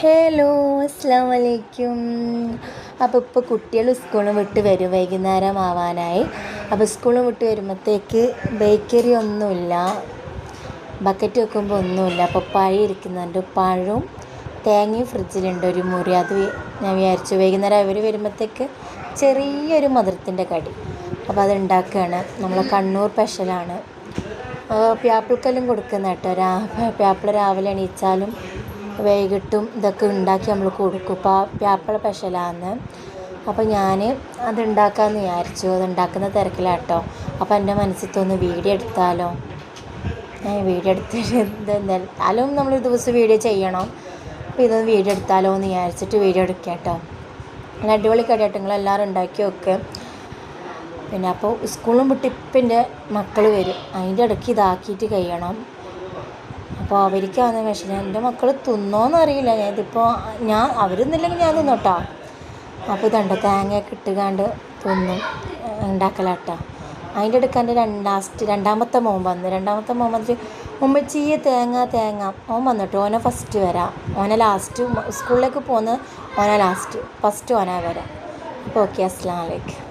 Hello, അസ്സാം വലൈക്കും. അപ്പോൾ ഇപ്പോൾ കുട്ടികൾ സ്കൂളിൽ വിട്ട് വരും, വൈകുന്നേരം ആവാനായി. അപ്പോൾ സ്കൂളിൽ വിട്ട് വരുമ്പോഴത്തേക്ക് ബേക്കറി ഒന്നുമില്ല, ബക്കറ്റ് വെക്കുമ്പോൾ ഒന്നുമില്ല. അപ്പോൾ പഴം ഇരിക്കുന്നുണ്ട്, പഴവും തേങ്ങയും ഫ്രിഡ്ജിലുണ്ട്, ഒരു മുറി. അത് ഞാൻ വിചാരിച്ചു വൈകുന്നേരം അവർ വരുമ്പോഴത്തേക്ക് ചെറിയൊരു മധുരത്തിൻ്റെ കടി. അപ്പോൾ അത് ഉണ്ടാക്കുകയാണ്. നമ്മളെ കണ്ണൂർ സ്പെഷ്യലാണ്. പ്യാപ്പിൾക്കെല്ലാം കൊടുക്കുന്ന കേട്ടോ. പ്യാപ്പിൾ രാവിലെ എണീച്ചാലും വൈകിട്ടും ഇതൊക്കെ ഉണ്ടാക്കി നമ്മൾ കൊടുക്കും. പ്യാപ്പിള സ്പെഷ്യലാന്ന്. അപ്പോൾ ഞാൻ അത് ഉണ്ടാക്കാമെന്ന് വിചാരിച്ചു. അത് ഉണ്ടാക്കുന്ന തിരക്കിലാട്ടോ. അപ്പോൾ എൻ്റെ മനസ്സിൽ തോന്നി വീഡിയോ എടുത്താലോ. വീഡിയോ എടുത്തിട്ട് എന്തായാലും നമ്മളൊരു ദിവസം വീഡിയോ ചെയ്യണം. അപ്പോൾ ഇതൊന്ന് വീഡിയോ എടുത്താലോ എന്ന് വിചാരിച്ചിട്ട് വീഡിയോ എടുക്കാം കേട്ടോ. നല്ല അടിപൊളി കടിയായിട്ട് നിങ്ങളെല്ലാവരും ഉണ്ടാക്കി വെക്കുക. പിന്നെ അപ്പോൾ സ്കൂളും വിട്ട് ഇപ്പം എൻ്റെ മക്കൾ വരും, അതിൻ്റെ ഇടയ്ക്ക് ഇതാക്കിയിട്ട് കഴിയണം. അപ്പോൾ അവർക്കാണ് വിഷമം. എൻ്റെ മക്കൾ തിന്നോന്നറിയില്ല. അവരൊന്നുമില്ലെങ്കിൽ ഞാൻ തിന്നോട്ടോ. അപ്പോൾ ഇതുണ്ട്, തേങ്ങയൊക്കെ ഇട്ടുകാണ്ട് തിന്നും ഉണ്ടാക്കലാട്ടോ. അതിൻ്റെ ഇടയ്ക്ക് എൻ്റെ രണ്ടാമത്തെ മോൻ വന്നിട്ട് ഉമ്മച്ചിയെ തേങ്ങ ഓൻ വന്നിട്ട് ഓനെ ഫസ്റ്റ് വരാം, ഓനെ ലാസ്റ്റ്. സ്കൂളിലേക്ക് പോകുന്നത് ഓനെ ലാസ്റ്റ്, ഫസ്റ്റ് ഓനെ വരാം. അപ്പോൾ ഓക്കെ, അസ്സലാമു അലൈക്കും.